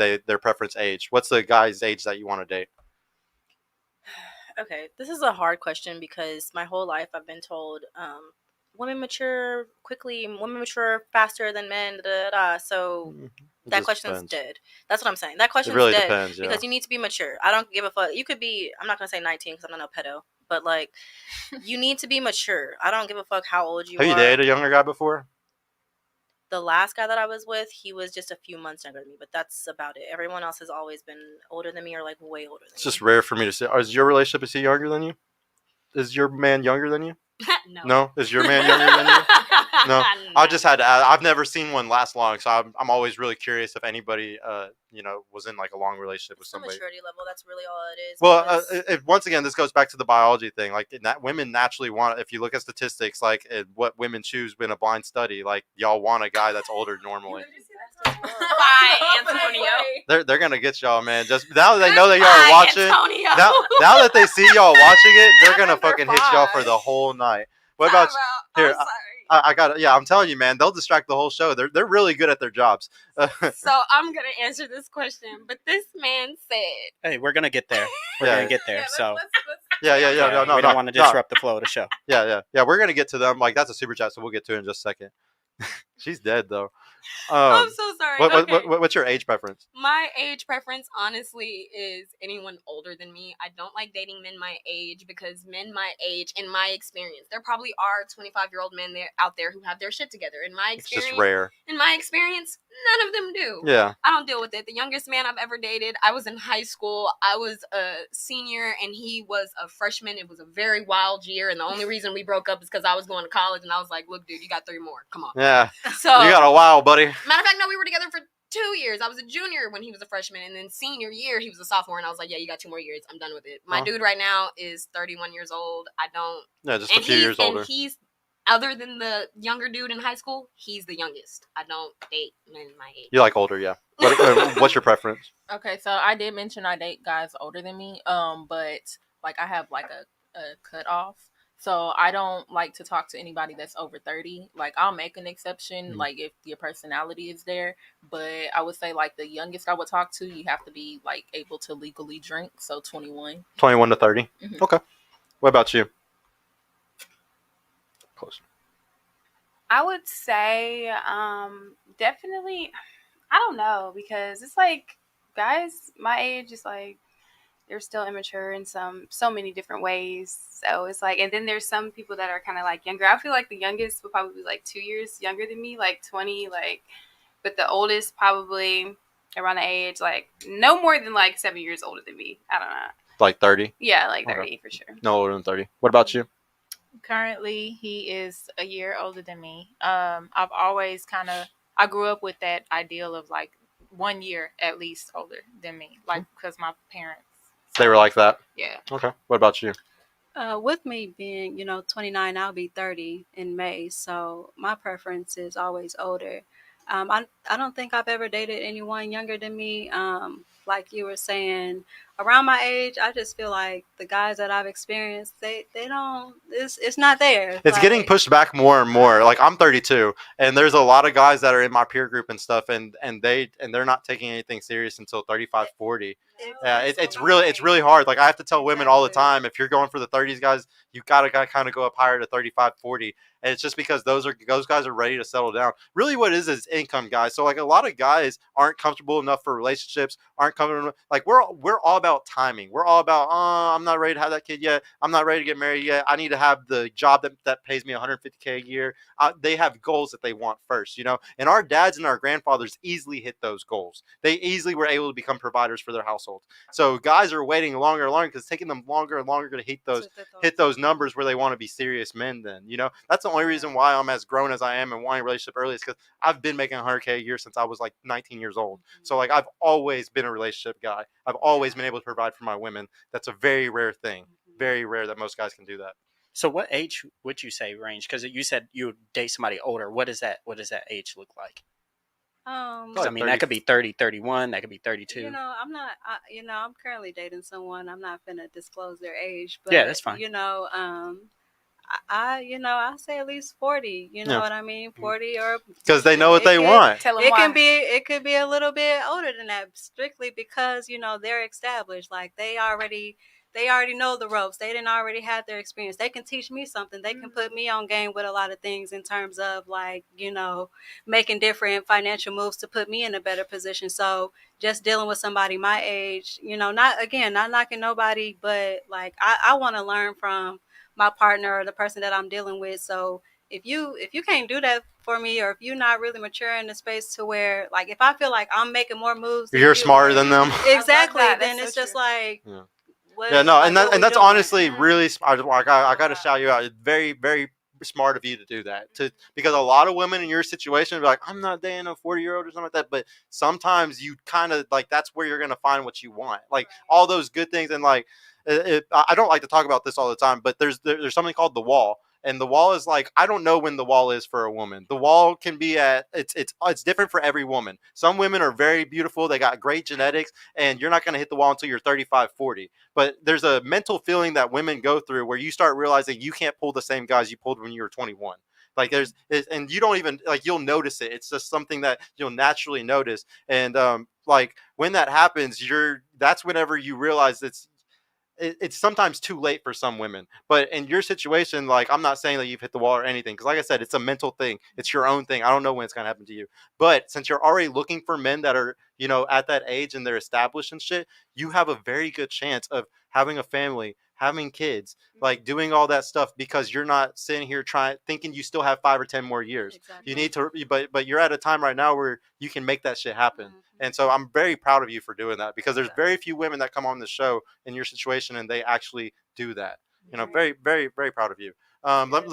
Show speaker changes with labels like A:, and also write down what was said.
A: their preference age. What's the guy's age that you want to date?
B: Okay, this is a hard question because my whole life I've been told women mature quickly, women mature faster than men. Da, da, da. So that question is dead. That's what I'm saying. That question is
A: really
B: dead
A: depends,
B: because you need to be mature. I don't give a fuck. You could be. I'm not gonna say 19 because I'm not a pedo, but like, you need to be mature. I don't give a fuck how old you are.
A: Have you dated a younger guy before?
B: The last guy that I was with, he was just a few months younger than me, but that's about it. Everyone else has always been older than me or like way older than me.
A: It's just rare for me to say. Is your relationship, is he younger than you? Is your man younger than you?
B: No.
A: No? Is your man younger than you? No. I just had to ask. I've never seen one last long, so I'm always really curious if anybody, was in like a long relationship with somebody.
B: Maturity level, that's really all it is.
A: Well, once again, this goes back to the biology thing. Like, women naturally want, if you look at statistics, like what women choose in a blind study, like y'all want a guy that's older normally.
C: Bye, Antonio.
A: They're gonna get y'all, man. Just now that they know that y'all are watching, now that they see y'all watching it, they're gonna fucking hit y'all for the whole night. What about here? I got it. Yeah, I'm telling you, man. They'll distract the whole show. They're really good at their jobs.
C: So I'm gonna answer this question, but this man said,
D: "Hey, we're gonna get there. We're gonna get there."
C: Yeah,
A: No,
D: we don't want to disrupt the flow of the show.
A: Yeah. We're gonna get to them. Like, that's a super chat, so we'll get to it in just a second. She's dead though.
C: I'm so sorry.
A: What's your age preference?
C: My age preference, honestly, is anyone older than me. I don't like dating men my age because men my age, in my experience, there probably are 25-year-old men out there who have their shit together. In my experience,
A: it's just rare.
C: In my experience, none of them do.
A: Yeah.
C: I don't deal with it. The youngest man I've ever dated, I was in high school. I was a senior and he was a freshman. It was a very wild year, and the only reason we broke up is because I was going to college, and I was like, "Look, dude, you got 3 more. Come on."
A: Yeah.
C: So
A: you got a while, buddy.
C: Matter of fact, no, we were together for 2 years. I was a junior when he was a freshman, and then senior year he was a sophomore, and I was like, "Yeah, you got 2 more years. I'm done with it." My dude right now is 31 years old. I don't.
A: Yeah, just a few years older.
C: And he's, other than the younger dude in high school, he's the youngest. I don't date men my age.
A: You like older, yeah. What's your preference?
E: Okay, so I did mention I date guys older than me, but like I have like a cutoff. So I don't like to talk to anybody that's over 30. Like, I'll make an exception, like if your personality is there. But I would say like the youngest I would talk to, you have to be like able to legally drink. So 21.
A: 21 to 30. Mm-hmm. Okay. What about you? Close.
F: I would say definitely, I don't know, because it's like guys my age is like, they're still immature in so many different ways. So it's like, and then there's some people that are kind of like younger. I feel like the youngest would probably be like 2 years younger than me, like 20, like, but the oldest probably around the age, like no more than like 7 years older than me. I don't know.
A: Like 30?
F: Yeah, like 30 for sure.
A: No older than 30. What about you?
E: Currently, he is a year older than me. I've always I grew up with that ideal of like 1 year at least older than me, like because my parents.
A: They were like that?
E: Yeah.
A: Okay. What about you?
G: With me being, 29, I'll be 30 in May. So my preference is always older. I don't think I've ever dated anyone younger than me. Like you were saying, around my age, I just feel like the guys that I've experienced, they don't, it's not there.
A: It's getting pushed back more and more. Like, I'm 32, and there's a lot of guys that are in my peer group and stuff, and they're not taking anything serious until 35, 40. Yeah, it's really hard. Like, I have to tell women all the time, if you're going for the 30s guys, you gotta kind of go up higher to 35, 40. And it's just because those guys are ready to settle down. Really, what it is income, guys. So like, a lot of guys aren't comfortable enough for relationships, aren't comfortable enough. Like, we're all about timing. We're all about, I'm not ready to have that kid yet. I'm not ready to get married yet. I need to have the job that pays me $150K a year. They have goals that they want first, And our dads and our grandfathers easily hit those goals. They easily were able to become providers for their household. So guys are waiting longer and longer because it's taking them longer and longer to hit those numbers where they want to be serious men. Then that's the only reason why I'm as grown as I am and wanting a relationship early is because I've been making $100K a year since I was like 19 years old. So like, I've always been a relationship guy. I've always been able to provide for my women. That's a very rare thing. Very rare that most guys can do that.
D: So what age would you say range? Because you said you would date somebody older. What does that age look like? I mean, 30. That could be 30, 31. That could be 32.
G: I'm not. I'm currently dating someone. I'm not gonna disclose their age, but
D: yeah, that's fine.
G: I say at least 40. You know what I mean? 40 or
A: because they know what they want.
C: Tell them
G: it
C: why.
G: it could be a little bit older than that, strictly because they're established. Like they already know the ropes. They didn't already have their experience. They can teach me something. They can put me on game with a lot of things in terms of like making different financial moves to put me in a better position. So just dealing with somebody my age, not knocking nobody, but like I want to learn from my partner or the person that I'm dealing with. So if you can't do that for me, or if you're not really mature in the space to where like if I feel like I'm making more moves than
A: You're
G: you,
A: smarter than them.
G: exactly,
C: that.
G: then
C: That's
G: it's
C: so
G: just
C: true.
G: like
A: Yeah, no,
G: like,
A: and that's
G: doing?
A: honestly really smart. Like I got to shout you out. It's very, very smart of you to do that. Because a lot of women in your situation are like, I'm not dating a 40-year-old or something like that. But sometimes you kind of like that's where you're gonna find what you want, like all those good things. And like, I don't like to talk about this all the time, but there's something called the wall. And the wall is like, I don't know when the wall is for a woman. The wall can be at it's different for every woman. Some women are very beautiful, they got great genetics, and you're not going to hit the wall until you're 35, 40. But there's a mental feeling that women go through where you start realizing you can't pull the same guys you pulled when you were 21. Like and you don't even like, you'll notice it. It's just something that you'll naturally notice. And like when that happens, that's whenever you realize it's sometimes too late for some women. But in your situation, like, I'm not saying that you've hit the wall or anything, because like I said, it's a mental thing. It's your own thing. I don't know when it's going to happen to you. But since you're already looking for men that are, at that age and they're established and shit, you have a very good chance of having a family, having kids, like doing all that stuff, because you're not sitting here thinking you still have 5 or 10 more years.
G: Exactly.
A: You need to, but you're at a time right now where you can make that shit happen. And so I'm very proud of you for doing that, because there's very few women that come on the show in your situation and they actually do that. Very, very, very proud of you. Let